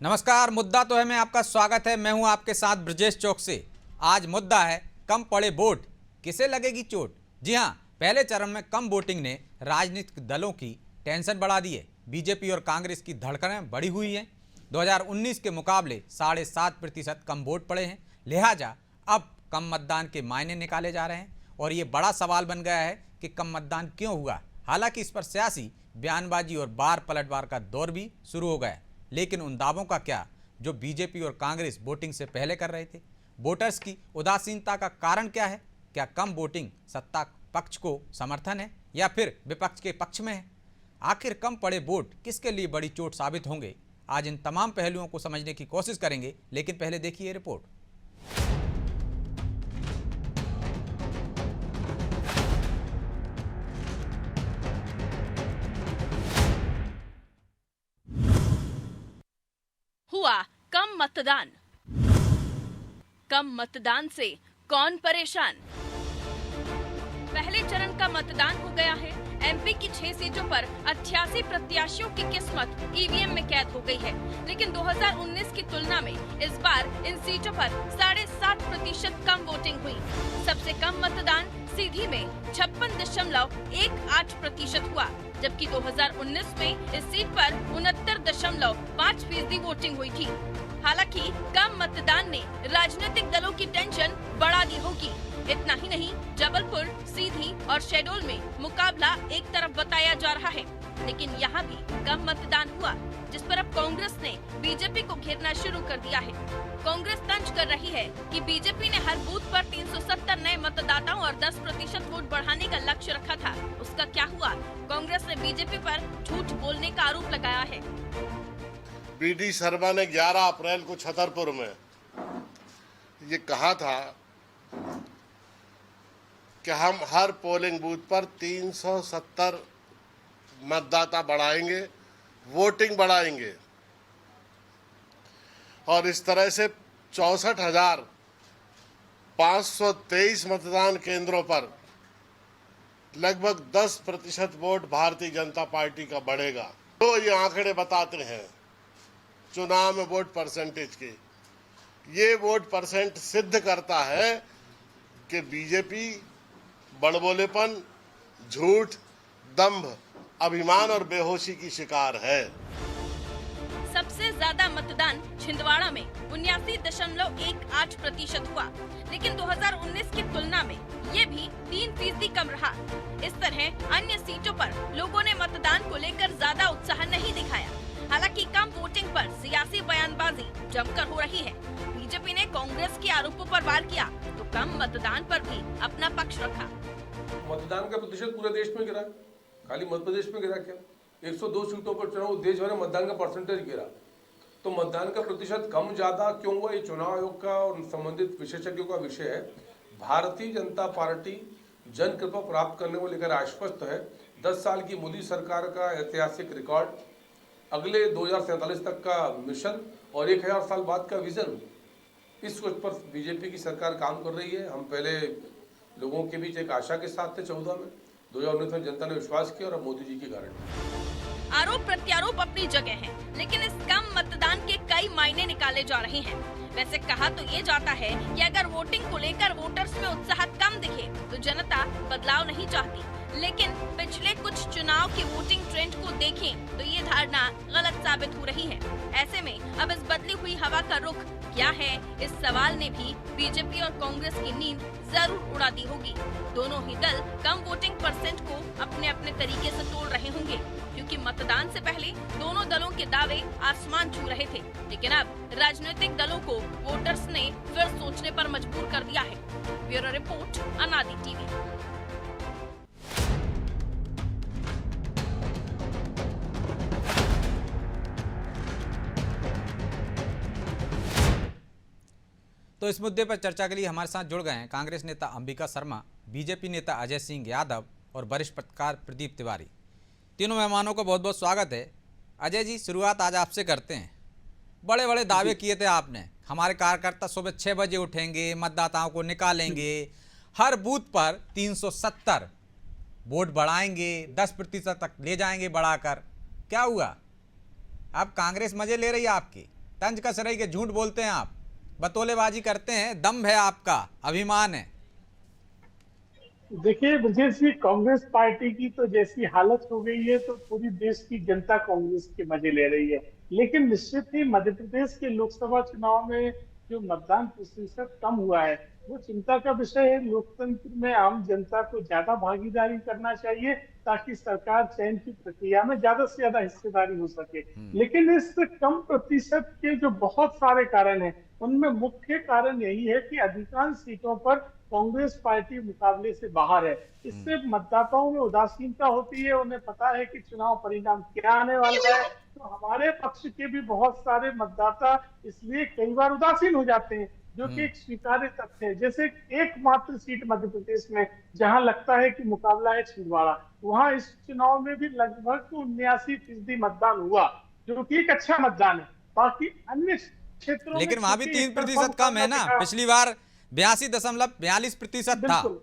नमस्कार। मुद्दा तो है में आपका स्वागत है। मैं हूं आपके साथ ब्रजेश चौक से। आज मुद्दा है कम पड़े वोट किसे लगेगी चोट। जी हां, पहले चरण में कम वोटिंग ने राजनीतिक दलों की टेंशन बढ़ा दी है। बीजेपी और कांग्रेस की धड़कनें बढ़ी हुई हैं। 2019 के मुकाबले 7.5% कम वोट पड़े हैं, लिहाजा अब कम मतदान के मायने निकाले जा रहे हैं और ये बड़ा सवाल बन गया है कि कम मतदान क्यों हुआ। हालांकि इस पर सियासी बयानबाजी और बार पलटवार का दौर भी शुरू हो गया है, लेकिन उन दावों का क्या जो बीजेपी और कांग्रेस वोटिंग से पहले कर रहे थे। वोटर्स की उदासीनता का कारण क्या है? क्या कम वोटिंग सत्ता पक्ष को समर्थन है या फिर विपक्ष के पक्ष में है? आखिर कम पड़े वोट किसके लिए बड़ी चोट साबित होंगे? आज इन तमाम पहलुओं को समझने की कोशिश करेंगे, लेकिन पहले देखिए रिपोर्ट। हुआ कम मतदान। कम मतदान से कौन परेशान? पहले चरण का मतदान हो गया है। एमपी की 6 सीटों पर 88 प्रत्याशियों की किस्मत ईवीएम में कैद हो गई है, लेकिन 2019 की तुलना में इस बार इन सीटों पर 7.5% कम वोटिंग हुई। सबसे कम मतदान सीधी में 56.18% हुआ, जबकि 2019 में इस सीट पर 69.5% वोटिंग हुई थी। हालांकि कम मतदान ने राजनीतिक दलों की टेंशन बढ़ा दी होगी। इतना ही नहीं, जबलपुर, सीधी और शहडोल में मुकाबला एक तरफ बताया जा रहा है, लेकिन यहाँ भी कम मतदान हुआ, जिस पर अब कांग्रेस ने बीजेपी को घेरना शुरू कर दिया है। कांग्रेस तंज कर रही है कि बीजेपी ने हर बूथ पर 370 नए मतदाताओं और 10% वोट बढ़ाने का लक्ष्य रखा था। उसका क्या हुआ? कांग्रेस ने बीजेपी पर झूठ बोलने का आरोप लगाया है। बीडी शर्मा ने 11 अप्रैल को छतरपुर में ये कहा था कि हम हर पोलिंग बूथ पर 370 मतदाता बढ़ाएंगे, वोटिंग बढ़ाएंगे और इस तरह से 64,523 मतदान केंद्रों पर लगभग 10% वोट भारतीय जनता पार्टी का बढ़ेगा। तो ये आंकड़े बताते हैं चुनाव में वोट परसेंटेज के। ये वोट परसेंट सिद्ध करता है कि बीजेपी बड़बोलेपन, झूठ, दंभ, अभिमान और बेहोशी की शिकार है। सबसे ज्यादा मतदान छिंदवाड़ा में 79.18% हुआ, लेकिन 2019 की तुलना में ये भी 3% कम रहा। इस तरह अन्य सीटों पर लोगों ने मतदान को लेकर ज्यादा उत्साह नहीं दिखाया। हालांकि कम वोटिंग पर सियासी बयानबाजी जमकर हो रही है। बीजेपी ने कांग्रेस के आरोपों पर वार किया तो कम मतदान पर भी अपना पक्ष रखा। मतदान का प्रतिशत पूरे देश में गिरा, खाली मध्य प्रदेश में गिरा क्या? 102 सीटों पर चुनाव देश भर में मतदान का परसेंटेज गिरा। तो मतदान का प्रतिशत कम ज्यादा क्यों हुआ? ये चुनाव आयोग का और संबंधित विशेषज्ञों का विषय है। भारतीय जनता पार्टी जन कृपा प्राप्त करने को लेकर आश्वस्त है। 10 साल की मोदी सरकार का ऐतिहासिक रिकॉर्ड, अगले 2047 तक का मिशन और 1000 साल बाद का विजन, इस सोच पर बीजेपी की सरकार काम कर रही है। हम पहले लोगों के बीच एक आशा के साथ थे 14 में, 2019 में जनता ने विश्वास किया और अब मोदी जी की गारंटी। आरोप प्रत्यारोप अपनी जगह है, लेकिन इस कम मतदान के कई मायने निकाले जा रहे हैं। वैसे कहा तो ये जाता है कि अगर वोटिंग को लेकर वोटर्स में उत्साह कम दिखे तो जनता बदलाव नहीं चाहती, लेकिन पिछले कुछ चुनाव की वोटिंग ट्रेंड को देखें तो ये धारणा गलत साबित हो रही है। ऐसे में अब इस बदली हुई हवा का रुख क्या है, इस सवाल ने भी बीजेपी और कांग्रेस की नींद जरूर उड़ा दी होगी। दोनों ही दल कम वोटिंग परसेंट को अपने अपने तरीके से तोड़ रहे होंगे, क्योंकि मतदान से पहले दोनों दलों के दावे आसमान छू रहे थे, लेकिन अब राजनीतिक दलों को वोटर्स ने फिर सोचने पर मजबूर कर दिया है। ब्यूरो रिपोर्ट, अनादि टीवी। तो इस मुद्दे पर चर्चा के लिए हमारे साथ जुड़ गए हैं कांग्रेस नेता अंबिका शर्मा, बीजेपी नेता अजय सिंह यादव और वरिष्ठ पत्रकार प्रदीप तिवारी। तीनों मेहमानों को बहुत बहुत स्वागत है। अजय जी, शुरुआत आज आपसे करते हैं। बड़े बड़े दावे किए थे आपने, हमारे कार्यकर्ता सुबह 6 बजे उठेंगे, मतदाताओं को निकालेंगे, हर बूथ पर 370 वोट बढ़ाएंगे, 10% तक ले जाएंगे बढ़ाकर। क्या हुआ? अब कांग्रेस मजे ले रही है आपकी, तंज कस रही के झूठ बोलते हैं आप, बतौलेबाजी करते हैं, दम्भ है आपका, अभिमान है। देखिए ब्रजेश जी, कांग्रेस पार्टी की तो जैसी हालत हो गई है तो पूरी देश की जनता कांग्रेस के मजे ले रही है। लेकिन निश्चित ही मध्य प्रदेश के लोकसभा चुनाव में जो मतदान प्रतिशत कम हुआ है वो चिंता का विषय है। लोकतंत्र में आम जनता को ज्यादा भागीदारी करना चाहिए ताकि सरकार चयन की प्रक्रिया में ज्यादा से ज्यादा हिस्सेदारी हो सके। लेकिन इस कम प्रतिशत के जो बहुत सारे कारण हैं उनमें मुख्य कारण यही है कि अधिकांश सीटों पर कांग्रेस पार्टी मुकाबले से बाहर है। इससे मतदाताओं में उदासीनता होती है, उन्हें पता है कि चुनाव परिणाम क्या आने वाला है। तो हमारे पक्ष के भी बहुत सारे मतदाता इसलिए कई बार उदासीन हो जाते हैं, जो कि एक स्वीकार्य तथ्य है। जैसे एकमात्र सीट मध्य प्रदेश में जहां लगता है कि मुकाबला है छिंदवाड़ा, वहां इस चुनाव में भी लगभग 79% मतदान हुआ, जो कि एक अच्छा मतदान है। बाकी अन्य क्षेत्रों लेकिन में वहां भी 3% कम है ना, पिछली बार 82.42% था। बिल्कुल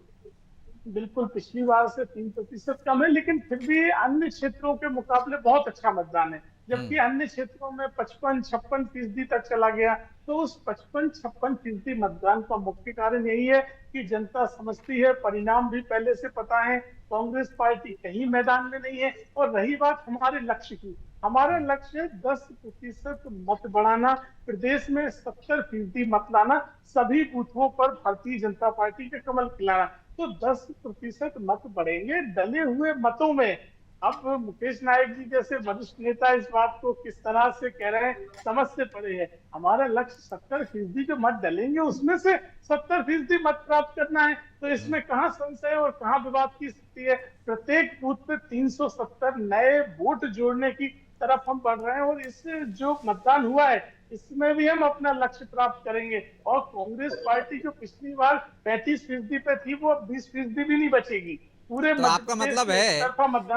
बिल्कुल, पिछली बार से 3% कम है, लेकिन फिर भी अन्य क्षेत्रों के मुकाबले बहुत अच्छा मतदान है। जबकि अन्य क्षेत्रों में 55-56% तक चला गया। तो उस 55-56% मतदान का मुख्य कारण यही है कि जनता समझती है, परिणाम भी पहले से पता है, कांग्रेस पार्टी कहीं मैदान में नहीं है। और रही बात हमारे लक्ष्य की, हमारा लक्ष्य 10% मत बढ़ाना, प्रदेश में 70% मत लाना, सभी बूथों पर भारतीय जनता पार्टी के कमल खिलाना। तो 10% मत बढ़ेंगे डले हुए मतों में। अब मुकेश नायक जी जैसे वरिष्ठ नेता इस बात को किस तरह से कह रहे हैं, समझ से परे है। हमारा लक्ष्य 70% जो मत डलेंगे उसमें से 70% मत प्राप्त करना है। तो इसमें कहाँ संशय और कहाँ विवाद की स्थिति है। प्रत्येक बूथ पे 370 नए वोट जोड़ने की तरफ हम बढ़ रहे हैं और इससे जो मतदान हुआ है इसमें भी हम अपना लक्ष्य प्राप्त करेंगे। और कांग्रेस पार्टी जो पिछली बार 35% पे थी वो अब 20% भी नहीं बचेगी। पूरे तो आपका मतलब है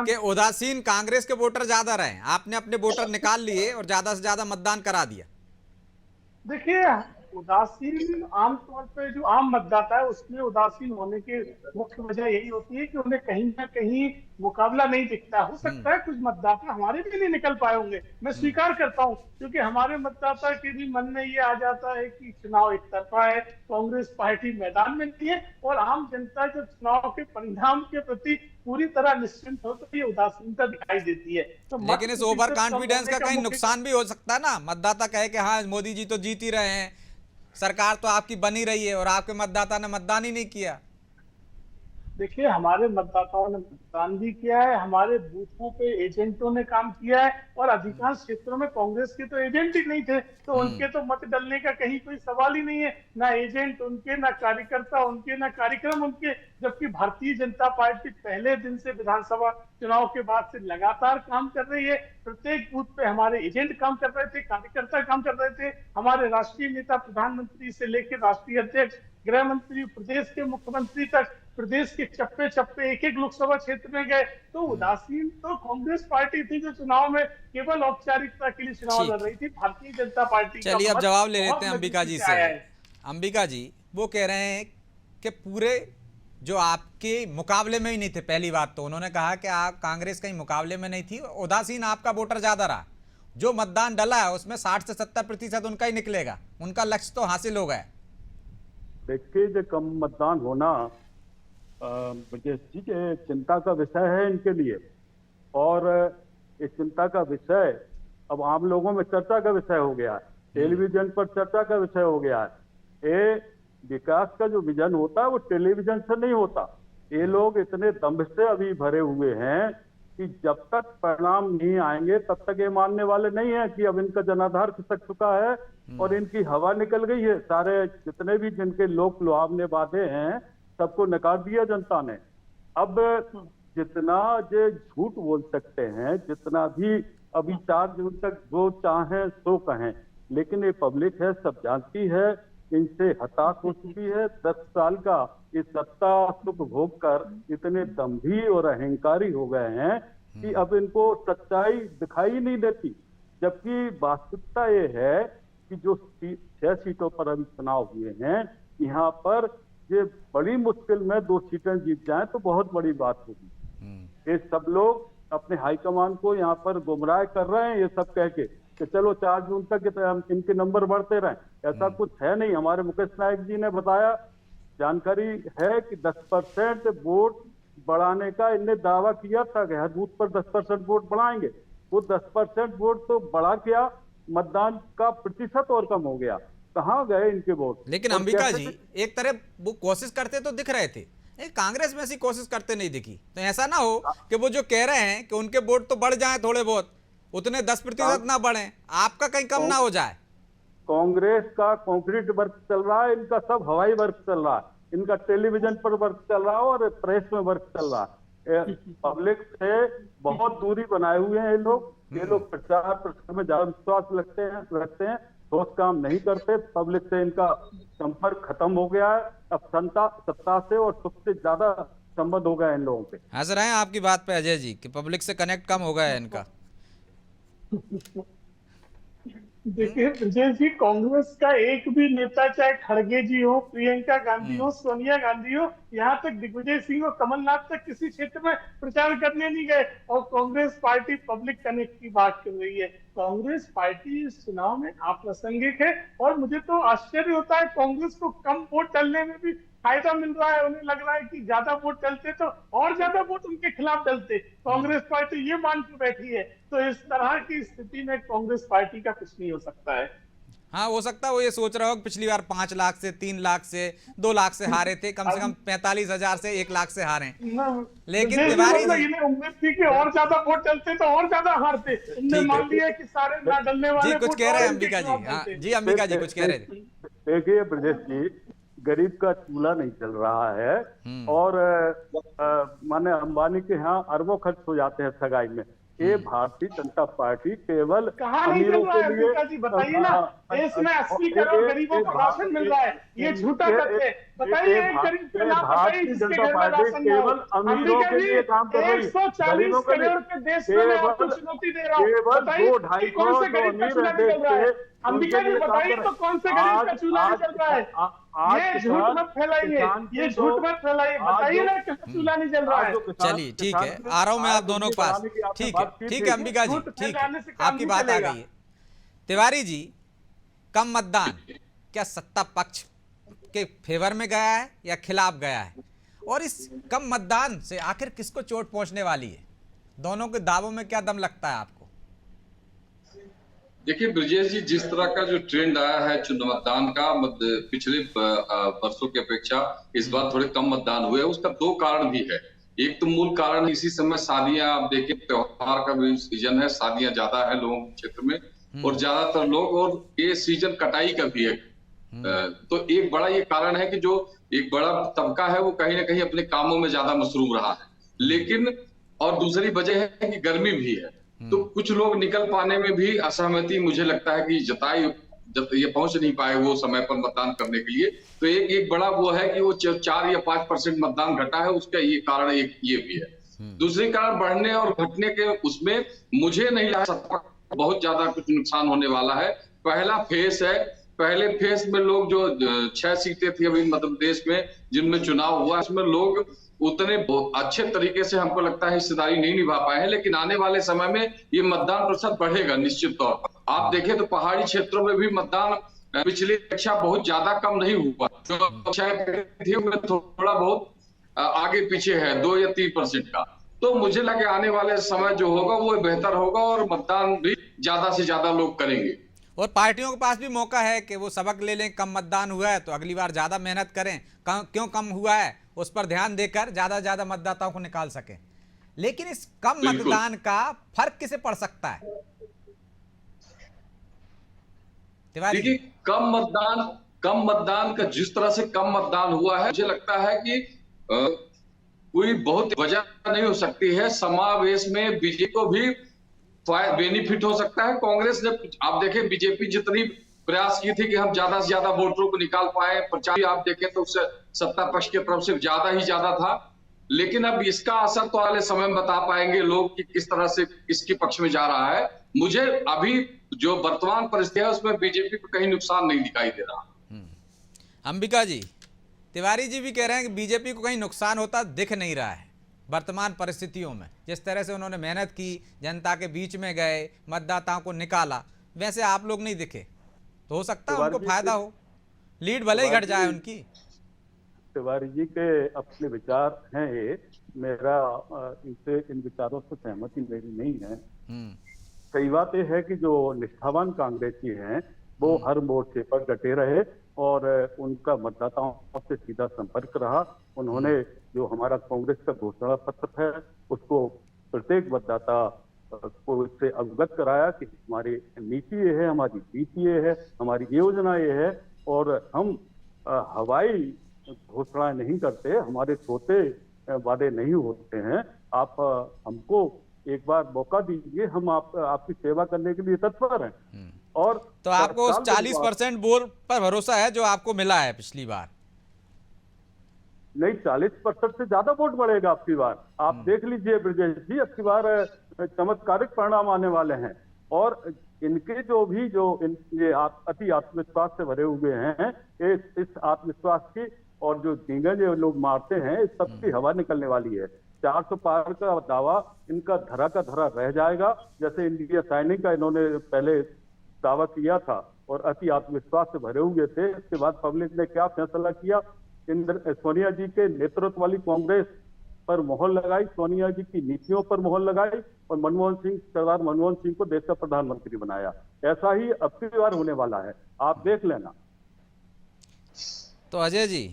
कि उदासीन कांग्रेस के वोटर ज्यादा रहे, आपने अपने वोटर निकाल लिए और ज्यादा से ज्यादा मतदान करा दिया। देखिए, उदासीन आमतौर पे जो आम मतदाता है उसमें उदासीन होने की मुख्य वजह यही होती है कि उन्हें कहीं ना कहीं मुकाबला नहीं दिखता। हो सकता है कुछ मतदाता हमारे भी नहीं निकल पाए होंगे, मैं स्वीकार करता हूं, क्योंकि हमारे मतदाता के भी मन में ये आ जाता है कि चुनाव एक तरफा है, कांग्रेस पार्टी मैदान में नहीं है। और आम जनता जब चुनाव के परिणाम के प्रति पूरी तरह निश्चिंत हो तो ये उदासीनता दिखाई देती है। तो लेकिन इस ओवर कॉन्फिडेंस का कहीं नुकसान भी हो सकता है ना, मतदाता कहे कि हाँ मोदी जी तो जीत ही रहे हैं, सरकार तो आपकी बनी रही है और आपके मतदाता ने मतदान ही नहीं किया। देखिए, हमारे मतदाताओं ने मतदान भी किया है, हमारे बूथों पे एजेंटों ने काम किया है और अधिकांश क्षेत्रों में कांग्रेस के तो एजेंट ही नहीं थे, तो उनके तो मत डलने का कहीं कोई सवाल ही नहीं है। ना एजेंट उनके, ना कार्यकर्ता उनके, ना कार्यक्रम उनके। जबकि भारतीय जनता पार्टी पहले दिन से विधानसभा चुनाव के बाद से लगातार काम कर रही है। प्रत्येक बूथ पे हमारे एजेंट काम कर रहे थे, कार्यकर्ता काम कर रहे थे, हमारे राष्ट्रीय नेता प्रधानमंत्री से लेकर राष्ट्रीय अध्यक्ष, गृह मंत्री, प्रदेश के मुख्यमंत्री तक प्रदेश के चप्पे चप्पे एक एक लोकसभा क्षेत्र में गए। तो उदासीन तो कांग्रेस पार्टी थी जो चुनाव में केवल औपचारिकता के लिए चुनाव लड़ रही थी। भारतीय जनता पार्टी चलिए अब जवाब ले लेते हैं अंबिका जी से। अंबिका जी वो कह रहे हैं कि पूरे जो आपके मुकाबले में ही नहीं थे, पहली बात तो उन्होंने कहा कि आप कांग्रेस कहीं मुकाबले में नहीं थी, उदासीन आपका वोटर ज्यादा रहा, जो मतदान डला है उसमें 60 से 70% उनका ही निकलेगा, उनका लक्ष्य तो हासिल हो गया। देखिए, जो कम मतदान होना ब्रजेश जी के चिंता का विषय है इनके लिए, और इस चिंता का विषय अब आम लोगों में चर्चा का विषय हो गया है, टेलीविजन पर चर्चा का विषय हो गया है। ये विकास का जो विजन होता है वो टेलीविजन से नहीं होता। ये लोग इतने दम्भ से अभी भरे हुए हैं कि जब तक परिणाम नहीं आएंगे तब तक ये मानने वाले नहीं है कि अब इनका जनाधार खिसक चुका है और इनकी हवा निकल गई है। सारे जितने भी जिनके लोक लुभावने वादे हैं सबको नकार दिया जनता ने। अब जितना जो झूठ बोल सकते हैं, जितना भी अभी 4 जून तक जो चाहें सो कहें, लेकिन ये पब्लिक है, सब जानती है, इनसे हताश हो चुकी है। 10 साल का इस सत्ता सुख भोग कर इतने दम्भी और अहंकारी हो गए हैं कि अब इनको सच्चाई दिखाई नहीं देती। जबकि वास्तविकता ये है कि जो 6 सीटों पर अभी चुनाव हुए हैं, यहाँ पर ये बड़ी मुश्किल में 2 सीटें जीत जाएं तो बहुत बड़ी बात होगी। ये सब लोग अपने हाईकमान को यहाँ पर गुमराह कर रहे हैं, ये सब कह के कि चलो 4 जून तक इनके नंबर बढ़ते रहें, ऐसा कुछ है नहीं। हमारे मुकेश नायक जी ने बताया, जानकारी है कि 10% वोट बढ़ाने का इनने दावा किया था कि हर बूथ पर 10% वोट बढ़ाएंगे। वो 10% वोट तो बढ़ा क्या, मतदान का प्रतिशत और कम हो गया। कहाँ गए इनके वोट? लेकिन और अंबिका कैसे- जी, एक तरह वो कोशिश करते तो दिख रहे थे, कांग्रेस में ऐसी कोशिश करते नहीं दिखी। तो ऐसा ना हो कि वो जो कह रहे हैं कि उनके वोट तो बढ़ जाएं थोड़े बहुत, उतने 10% ना बढ़े, आपका कहीं कम ना हो जाए। कांग्रेस का कंक्रीट वर्क चल रहा है, इनका सब हवाई वर्क चल रहा है, इनका टेलीविजन पर वर्क चल रहा है और प्रेस में वर्क चल रहा है। पब्लिक से बहुत दूरी बनाए हुए हैं ये लोग प्रचार प्रसार में ज्यादा विश्वास रखते हैं, ठोस काम नहीं करते। पब्लिक से इनका संपर्क खत्म हो गया है। अब सत्ता से और सुख से ज्यादा संबंध हो गया है इन लोगों पे। हंस रहे हैं आपकी बात पे अजय जी कि पब्लिक से कनेक्ट कम हो गया है इनका। देखिए ब्रजेश जी, कांग्रेस का एक भी नेता, चाहे खड़गे जी हो, प्रियंका गांधी हो, सोनिया गांधी हो, यहाँ तक दिग्विजय सिंह और कमलनाथ तक किसी क्षेत्र में प्रचार करने नहीं गए, और कांग्रेस पार्टी पब्लिक कनेक्ट की बात कर रही है। कांग्रेस पार्टी इस चुनाव में अप्रासंगिक है, और मुझे तो आश्चर्य होता है, कांग्रेस को कम वोट डलने में भी फायदा मिल रहा है। उन्हें लग रहा है कि ज्यादा वोट डलते तो और ज्यादा वोट उनके खिलाफ डलते। कांग्रेस पार्टी ये मान के बैठी है, तो इस तरह की स्थिति में कांग्रेस पार्टी का कुछ नहीं हो सकता है। हाँ, हो सकता है वो ये सोच रहा हो कि पिछली बार 5 लाख से 3 लाख से 2 लाख से हारे थे, कम से कम 45,000 से 1 लाख से हारे। लेकिन तिवारी जी, इन्हें उम्मीद थी कि और ज्यादा वोट डलते तो और ज्यादा हारते। इनने मान लिया कि सारे ना डलने वाले जी कुछ वोट कह रहे हैं और इनके अंबिका जी। खिलाफ हाँ डलते। जी, अंबिका जी कुछ कह रहे थे। देखिए ब्रजेश जी, गरीब का चूल्हा नहीं चल रहा है, और माने अंबानी के यहाँ अरबों खर्च हो जाते हैं सगाई में। ये भारतीय जनता पार्टी केवल कहाँ नहीं अमीरों चल रहा है के लिए, अंबिका जी, बताइए ना। देश में 80 करोड़ गरीबों को राशन मिल रहा है, ये झूठा तथ्य है। बताइए एक गरीब का नाम बताइए भारतीय जिसके जनता घर में पार्टी राशन ना हो। केवल अमीरों अंबिका के जी, लिए काम कर रही है, 140 गरीबों के लिए करोड़ के देश में मैं आपको चुनौती दे रहा हूँ। केवल बताइए 2-2.5 कौन से जो गरीब का अमीर चूल्हा है नहीं देश जल रहा है? के, अंबिका उनके जी लिए काम बताइए कर तो कौन से गरीब का चूल्हा नहीं जल रहा है? ये झूठ मत फैलाइए, ये झूठ मत फैलाइए। बताइए ना कि चूल्हा नहीं जल रहा है। चलिए ठीक है, आ रहा हूं मैं आप दोनों के पास। ठीक है अंबिका जी, ठीक है, आपकी बात आ गई है। तिवारी जी, कम मतदान क्या सत्ता पक्ष के फेवर में गया है या खिलाफ गया है, और इस कम मतदान से आखिर किसको चोट पहुंचने वाली है? दोनों के दावों में क्या दम लगता है आपको? देखिए ब्रजेश जी, जिस तरह का जो ट्रेंड आया है चुनाव मतदान का, पिछले वर्षों की अपेक्षा इस बार थोड़े कम मतदान हुए, उसका 2 कारण भी है। एक तो मूल कारण इसी समय शादियां, आप देखें त्योहार का भी सीजन है, शादियां ज्यादा है लोगों के क्षेत्र में, और ज्यादातर लोग, और ये सीजन कटाई का भी है। तो एक बड़ा ये कारण है कि जो एक बड़ा तबका है वो कहीं ना कहीं अपने कामों में ज्यादा मसरूफ रहा है। लेकिन और दूसरी वजह है कि गर्मी भी है, तो कुछ लोग निकल पाने में भी असहमति मुझे लगता है कि जताई, जब ये पहुंच नहीं पाए वो समय पर मतदान करने के लिए। तो एक बड़ा वो है कि वो 4 या 5% मतदान घटा है, उसका ये कारण एक ये भी है। दूसरी कारण बढ़ने और घटने के उसमें मुझे नहीं लगता बहुत ज्यादा कुछ नुकसान होने वाला है। पहला फेस है, पहले फेस में लोग जो 6 सीटें थी अभी मध्य प्रदेश में जिनमें चुनाव हुआ, उसमें लोग उतने अच्छे तरीके से हमको लगता है हिस्सेदारी नहीं निभा पाए हैं। लेकिन आने वाले समय में ये मतदान प्रतिशत बढ़ेगा निश्चित तौर पर। आप देखें तो पहाड़ी क्षेत्रों में भी मतदान पिछली अपेक्षा बहुत ज्यादा कम नहीं हुआ, जो थोड़ा बहुत आगे पीछे है 2 या 3% का। तो मुझे लगे आने वाले समय जो होगा वो बेहतर होगा और मतदान भी ज्यादा से ज्यादा लोग करेंगे। और पार्टियों के पास भी मौका है कि वो सबक ले लें, कम मतदान हुआ है तो अगली बार ज्यादा मेहनत करें, क्यों कम हुआ है उस पर ध्यान देकर ज्यादा मतदाताओं को निकाल सकें। लेकिन इस कम मतदान का फर्क किसे पड़ सकता है तिवारी? देखिए कम मतदान का जिस तरह से कम मतदान हुआ है, मुझे लगता है कि कोई बहुत वजह नहीं हो सकती है। समावेश में बीजेपी को भी बेनिफिट हो सकता है। कांग्रेस ने, आप देखें बीजेपी जितनी प्रयास की थी कि हम ज्यादा से ज्यादा वोटरों को निकाल पाए, प्रचार आप देखें तो उससे सत्ता पक्ष की तरफ से ज्यादा था। लेकिन अब इसका असर तो आने समय में बता पाएंगे लोग कि किस तरह से किसके पक्ष में जा रहा है। मुझे अभी जो वर्तमान परिस्थिति है उसमें बीजेपी को कहीं नुकसान नहीं दिखाई दे रहा। अंबिका जी, तिवारी जी भी कह रहे हैं कि बीजेपी को कहीं नुकसान होता दिख नहीं रहा है वर्तमान परिस्थितियों में। जिस तरह से उन्होंने मेहनत की, जनता के बीच में गए, मतदाताओं को निकाला, वैसे आप लोग नहीं दिखे, तो हो सकता है तिवारी उनको जी फायदा हो, लीड भले ही घट तिवारी जाए जी- उनकी। तिवारी जी के अपने विचार हैं ये, मेरा इनसे इन विचारों से सहमति मेरी नहीं है। सही बात यह है कि जो निष्ठावान कांग्रेसी हैं वो हर मोर्चे पर डटे रहे और उनका मतदाताओं से सीधा संपर्क रहा। उन्होंने जो हमारा कांग्रेस का घोषणा पत्र है उसको प्रत्येक मतदाता को इससे अवगत कराया कि हमारी नीति ये है, हमारी नीति ये है, हमारी योजना ये है और हम हवाई घोषणा नहीं करते, हमारे छोटे वादे नहीं होते हैं। आप हमको एक बार मौका दीजिए, हम आपकी सेवा करने के लिए तत्पर हैं। और तो आपको उस 40% वोट पर भरोसा है जो आपको मिला है पिछली बार? नहीं, 40% से ज्यादा वोट बढ़ेगा आपकी बार। आप देख लीजिए ब्रजेश जी, आपकी बार चमत्कारिक परिणाम आने वाले हैं। और इनके ये अति आत्मविश्वास से भरे हुए हैं, इस आत्मविश्वास की और जो डींगे जो लोग मारते हैं इस सबकी हवा निकलने वाली है। 400 पार का दावा इनका धरा का धरा रह जाएगा। जैसे इंडिया साइनिंग का इन्होंने पहले दावा किया था और अति आत्मविश्वास से भरे हुए थे, इसके बाद पब्लिक ने क्या फैसला किया, सोनिया जी के नेतृत्व वाली कांग्रेस पर मोहर लगाई, सोनिया जी की नीतियों पर मोहर लगाई और सरदार मनमोहन सिंह को देश का प्रधानमंत्री बनाया। ऐसा ही अब की बार होने वाला है, आप देख लेना। तो अजय जी,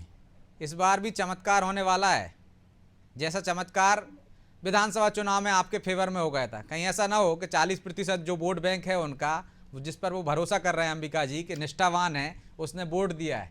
इस बार भी चमत्कार होने वाला है, जैसा चमत्कार विधानसभा चुनाव में आपके फेवर में हो गया था। कहीं ऐसा ना हो कि 40% जो वोट बैंक है उनका, जिस पर वो भरोसा कर रहे हैं अंबिका जी कि निष्ठावान है, उसने वोट दिया है।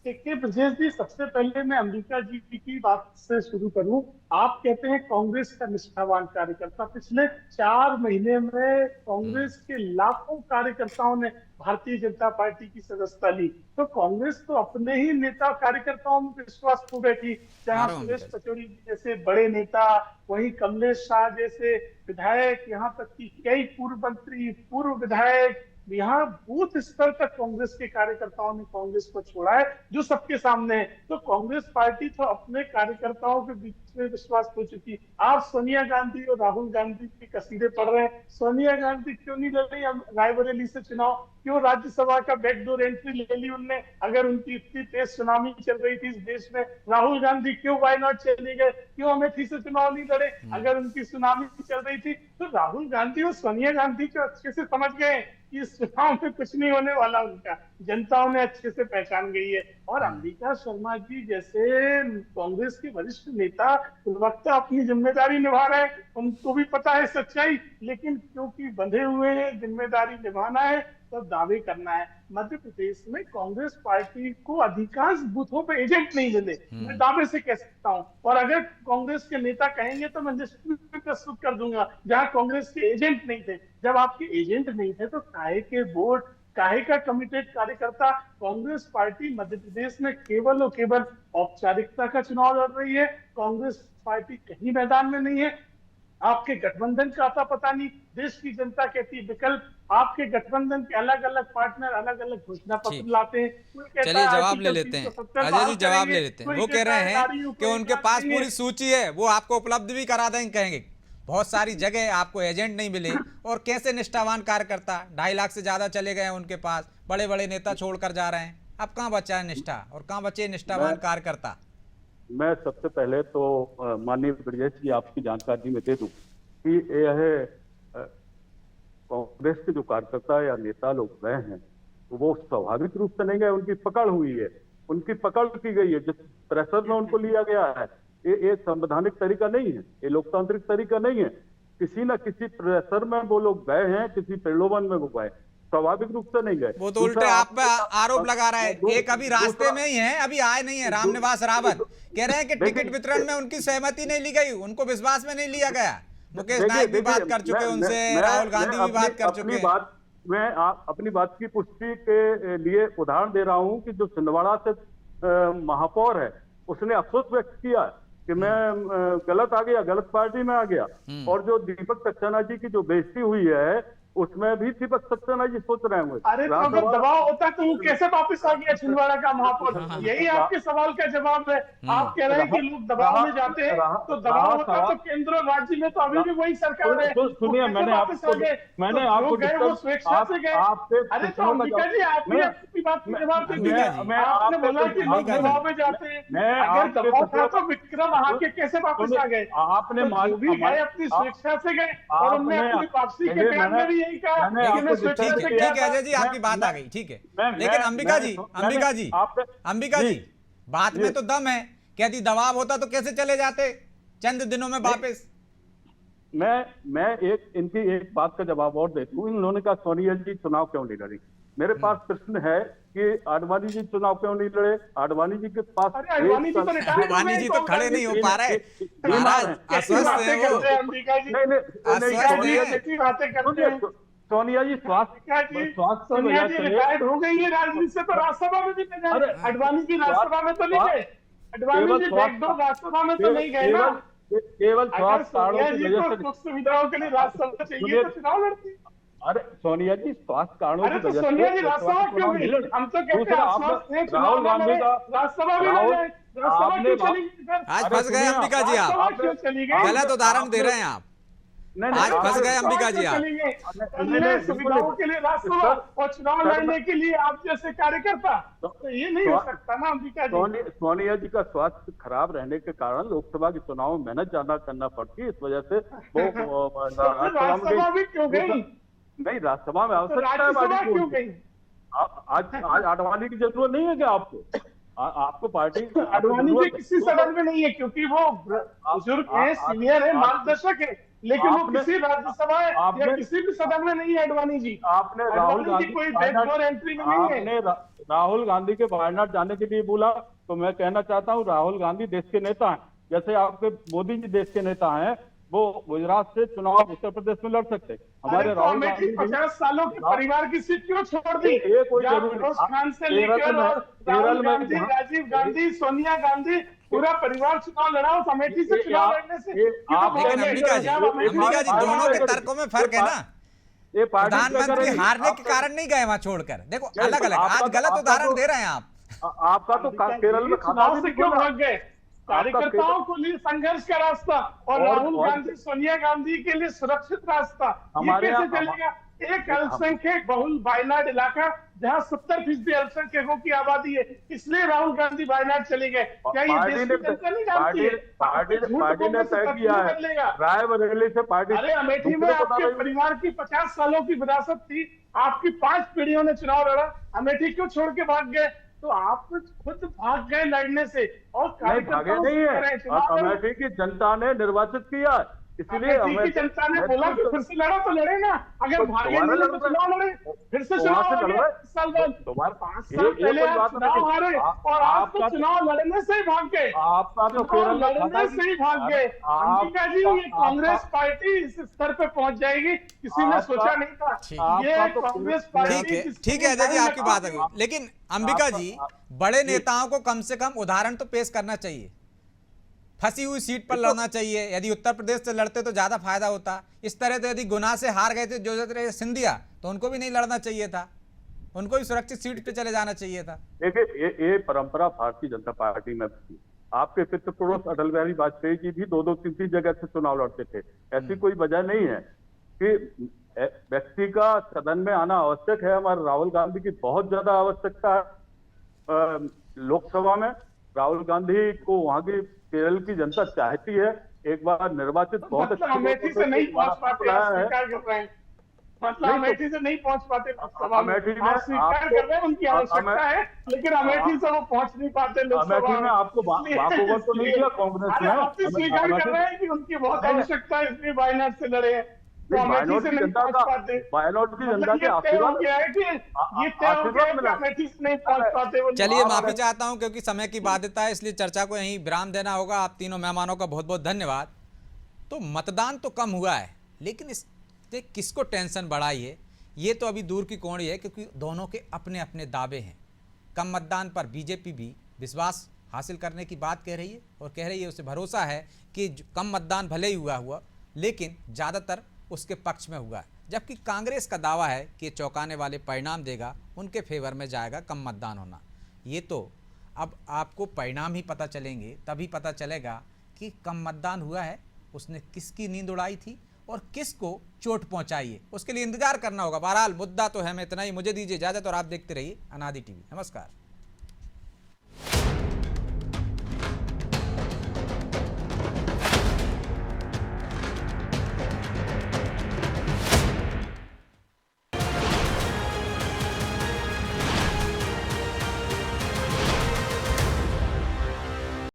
देखिए ब्रजेश जी, सबसे पहले मैं अंबिका जी की बात से शुरू करूं। आप कहते हैं कांग्रेस का निष्ठावान कार्यकर्ता, पिछले 4 महीने में कांग्रेस के लाखों कार्यकर्ताओं ने भारतीय जनता पार्टी की सदस्यता ली, तो कांग्रेस तो अपने ही नेता कार्यकर्ताओं में विश्वास खो बैठी। जहां सुरेश पचौरी जैसे बड़े नेता, वहीं कमलेश शाह जैसे विधायक, यहाँ तक कि कई पूर्व मंत्री, पूर्व विधायक, यहाँ बूथ स्तर तक कांग्रेस के कार्यकर्ताओं ने कांग्रेस को छोड़ा है, जो सबके सामने है। तो कांग्रेस पार्टी तो अपने कार्यकर्ताओं के बीच में विश्वास खो चुकी। आप सोनिया गांधी और राहुल गांधी के कसीदे पढ़ रहे हैं। सोनिया गांधी क्यों नहीं लड़ी रायबरेली से चुनाव? क्यों राज्यसभा का बैकडोर एंट्री ले ली उनने, अगर उनकी इतनी तेज सुनामी चल रही थी इस देश में? राहुल गांधी क्यों वाई नॉट चले गए? क्यों अमेठी से चुनाव नहीं लड़े अगर उनकी सुनामी चल रही थी? तो राहुल गांधी और सोनिया गांधी को अच्छे से समझ गए कि इस चुनाव में कुछ नहीं होने वाला उनका, जनता उन्हें अच्छे से पहचान गई है। और अंबिका शर्मा जी जैसे कांग्रेस के वरिष्ठ नेता प्रवक्ता अपनी जिम्मेदारी निभा रहे हैं, उनको भी पता है सच्चाई, लेकिन क्योंकि बंधे हुए हैं, जिम्मेदारी निभाना है तो दावे करना है। मध्य प्रदेश में कांग्रेस पार्टी को अधिकांश बूथों पे एजेंट नहीं मिले, मैं दावे से कह सकता हूं। और अगर कांग्रेस के नेता कहेंगे तो मैं लिस्ट भी प्रस्तुत कर दूंगा जहां कांग्रेस के एजेंट नहीं थे। जब आपके एजेंट नहीं थे तो काहे के वोट, काहे का कमिटेड कार्यकर्ता? कांग्रेस पार्टी मध्य प्रदेश में केवल और केवल औपचारिकता का चुनाव लड़ रही है। कांग्रेस पार्टी कहीं मैदान में नहीं है। आपके गठबंधन का आता पता नहीं, देश की जनता कहती है विकल्प। आपके गठबंधन के अलग अलग पार्टनर अलग अलग घोषणा पत्र लाते हैं। चलिए जवाब ले लेते हैं, अजय जी जवाब ले लेते हैं। वो कह रहे हैं कि उनके पास पूरी सूची है, वो आपको उपलब्ध भी करा देंगे, कहेंगे बहुत सारी जगह आपको एजेंट नहीं मिले। और कैसे निष्ठावान कार्यकर्ता, 2.5 लाख से ज्यादा चले गए उनके पास, बड़े बड़े नेता छोड़कर जा रहे हैं। अब कहाँ बचा है निष्ठा और कहाँ बचे निष्ठावान कार्यकर्ता? मैं सबसे पहले तो माननीय ब्रजेश जी आपकी जानकारी में दे दूं कि यह कांग्रेस के जो कार्यकर्ता या नेता लोग गए हैं तो वो स्वाभाविक रूप से नहीं गए, उनकी पकड़ हुई है, उनकी पकड़ की गई है। जिस प्रेशर में उनको लिया गया है, ये संवैधानिक तरीका नहीं है, ये लोकतांत्रिक तरीका नहीं है। किसी न किसी प्रेशर में वो लोग गए हैं, किसी प्रलोभन में वो गए, स्वाभाविक रूप से नहीं गए। वो तो उल्टे आप पे आरोप लगा रहा है। एक अभी रास्ते में ही है, अभी आए नहीं है। रामनिवास रावत कह रहे हैं कि टिकट वितरण में उनकी सहमति नहीं ली गई, उनको विश्वास में नहीं लिया गया। मुकेश नायक भी बात कर चुके उनसे, राहुल गांधी भी बात कर चुके हैं। मैं अपनी बात की पुष्टि के लिए उदाहरण दे रहा हूं कि जो छिंदवाड़ा से महापौर है उसने अफसोस व्यक्त किया कि मैं गलत आ गया, गलत पार्टी में आ गया। और जो दीपक सक्सेना जी की जो बेइज्जती हुई है उसमें भी दीपक सक्सेना जी सोच रहे होंगे। अरे तो अगर दबाव होता तो वो कैसे वापस आ गया छिंदवाड़ा का महापौर? यही आपके सवाल का जवाब है। आप कह रहे हैं कि लोग दबाव में जाते हैं, तो दबाव होता तो केंद्र और राज्य में तो अभी भी वही सरकार है। तो सुनिए, मैंने आपको गए वो स्वेच्छा से गए। अरे तो अंबिका जी, आप भी आपकी बात का जवाब दीजिए। आपने बोला कि लोग दबाव में जाते हैं, अगर दबाव था तो विक्रम आके कैसे वापस आ गए? आपने भी गए अपनी स्वेच्छा से गए, और उन्होंने अपनी वापसी के बयान में भी यही कहा। ठीक है अजय जी, आपकी बात आ गई, ठीक है। लेकिन अंबिका जी बात में तो दम है। कहती दबाव होता तो कैसे चले जाते चंद दिनों में वापस? मैं इनकी एक बात का जवाब और देता हूँ। इन्होंने कहा सोनिया जी चुनाव क्यों नहीं लड़ी। मेरे पास प्रश्न है कि आडवाणी जी चुनाव क्यों नहीं लड़े? आडवाणी जी के पास आडवाणी जी तो खड़े नहीं हो पा रहे, महाराज अस्वस्थ है वो। सोनिया जी सोनिया जी रिटायर्ड हो गई है राजनीति से, तो राज्यसभा में भी नहीं गए। आडवाणी जी राज्यसभा में तो नहीं गए, आडवाणी जी बैकडोर राज्यसभा में तो नहीं गए ना। केवल स्वास्थ्य कारणों की वजह से सुख सुविधाओं के लिए राज्यसभा चाहिए तो चुनाव लड़ती। अरे सोनिया जी स्वास्थ्य कारणों की वजह से सोनिया जी राज्यसभा क्यों गई? हम तो कहते हैं राहुल गांधी का राज्यसभा में आज फंस गए अंबिका जी, आप गलत उदाहरण दे रहे हैं आप। आज फंस गए अंबिका जी आप। सुविधाओं के लिए राज्यसभा और चुनाव लड़ने के लिए आप जैसे कार्यकर्ता, तो ये नहीं हो सकता ना अंबिका जी। सोनिया जी का स्वास्थ्य खराब रहने के कारण लोकसभा के चुनाव में मेहनत ज्यादा करना पड़ती है, इस वजह से वो राज्यसभा भी क्यों गई? नहीं, राज्यसभा में आवश्यकता क्यों गई? आज आडवाणी की जरूरत नहीं है क्या आपको पार्टी? आडवाणी जी किसी सदन में नहीं है, क्योंकि वो बुजुर्ग है, सीनियर है, मार्गदर्शक है, लेकिन वो किसी राज्यसभा या किसी भी सदन में नहीं है। आडवाणी जी आपने राहुल गांधी कोई बैकडोर एंट्री में नहीं है। राहुल गांधी के वायनाड जाने के लिए बोला, तो मैं कहना चाहता हूँ राहुल गांधी देश के नेता हैं, जैसे आपके मोदी जी देश के नेता हैं। वो गुजरात से चुनाव उत्तर प्रदेश में लड़ सकते। हमारे राहुल गांधी 50 सालों के परिवार की सीट क्यों छोड़ दी? ये कोई जरूरी खान से लेकर राहुल गांधी, राजीव गांधी, सोनिया गांधी, पूरा परिवार चुनाव लड़ा उस अमेठी से चुनाव लड़ने से। लेकिन अंबिका जी दोनों के तर्कों में फर्क है ना। ये प्रधानमंत्री हारने के कारण नहीं गए वहां छोड़कर। देखो अलग अलग, आज गलत उदाहरण दे रहे हैं आप। आपका तो केरल में चुनाव से क्यों भाग गए? कार्यकर्ताओं को लिए संघर्ष का रास्ता और राहुल गांधी, सोनिया गांधी के लिए सुरक्षित रास्ता, ये कैसे चलेगा? एक अल्पसंख्यक बहुल वायनाड इलाका जहां 70% अल्पसंख्यकों की आबादी है, इसलिए राहुल गांधी वायनाड चले गए। क्या ये देश की जनता नहीं जानती है? पार्टी ने तय किया है, रायबरेली से पार्टी। अरे अमेठी में आपके परिवार की 50 सालों की विरासत थी, आपकी 5 पीढ़ियों ने चुनाव लड़ा, अमेठी क्यों छोड़ के भाग गए? तो आप खुद भाग गए लड़ने से, और भागे नहीं है। अमेठी की जनता ने निर्वाचित किया, इसलिए अमेठी की जनता ने बोला कि फिर से लड़ो, तो लड़े ना। अगर भागे नहीं तो चुनाव लड़े, फिर से चुनाव लड़े। 5 साल पहले आप चुनाव हारे और आपको चुनाव लड़ने से ही भाग गए। आपका तो केरल लड़ने से ही भाग गए। अंबिका जी, ये कांग्रेस पार्टी इस स्तर पे पहुंच जाएगी, किसी ने सोचा नहीं था। ये कांग्रेस पार्टी। ठीक है अजय जी, आपकी बात है। लेकिन अंबिका जी, बड़े नेताओं को कम से कम उदाहरण तो पेश करना चाहिए। फंसी हुई सीट पर लड़ना चाहिए। यदि उत्तर प्रदेश से लड़ते तो ज्यादा फायदा होता। इस तरह तो यदि गुना से हार गए थे जो सिंधिया, तो उनको भी नहीं लड़ना चाहिए था, उनको भी सुरक्षित सीट पे चले जाना चाहिए था। देखिए ये परंपरा भारतीय जनता पार्टी में थी। आपके पितृ पुरुष अटल बिहारी वाजपेयी जी भी 2-2, 3-3 जगह से चुनाव लड़ते थे। ऐसी कोई वजह नहीं है कि व्यक्ति का सदन में आना आवश्यक है। हमारे राहुल गांधी की बहुत ज्यादा आवश्यकता है लोकसभा में। राहुल गांधी को वहां की केरल की जनता चाहती है। एक बार निर्वाचित बहुत अच्छे अमेठी से नहीं पहुंच पाते, स्वीकार कर रहे हैं। मतलब अमेठी से नहीं पहुंच पाते लोकसभा में, स्वीकार कर रहे हैं उनकी आवश्यकता है, लेकिन अमेठी से वो पहुंच नहीं पाते लोकसभा में। अमेठी में आपको बाकोवर तो नहीं दिया कांग्रेस ने। आप स्वीकार कर रहे हैं कि उनकी बहुत आवश्यकता है, इसलिए वायनाड से लड़े हैं। तो अमेठी से नहीं पहुंच पाते। वायनाड की जनता के आशीर्वाद क्या है कि ये तय हो गया कि अमेठी से नहीं पहुंच पाते। चलिए माफी चाहता हूं क्योंकि समय की बाध्यता है, इसलिए चर्चा को यहीं विराम देना होगा। आप तीनों मेहमानों का बहुत बहुत धन्यवाद। तो मतदान तो कम हुआ है, लेकिन इससे किसको टेंशन बढ़ाई है ये तो अभी दूर की कौड़ी है, क्योंकि दोनों के अपने अपने दावे हैं। कम मतदान पर बीजेपी भी विश्वास हासिल करने की बात कह रही है और कह रही है उसे भरोसा है कि कम मतदान भले ही हुआ लेकिन ज़्यादातर उसके पक्ष में हुआ है, जबकि कांग्रेस का दावा है कि ये चौंकाने वाले परिणाम देगा, उनके फेवर में जाएगा कम मतदान होना। ये तो अब आपको परिणाम ही पता चलेंगे, तभी पता चलेगा कि कम मतदान हुआ है, उसने किसकी नींद उड़ाई थी और किसको चोट पहुंचाई है, उसके लिए इंतजार करना होगा। बहरहाल मुद्दा तो है, मैं इतना ही, मुझे दीजिए इजाजत और आप देखते रहिए अनादि टीवी। नमस्कार।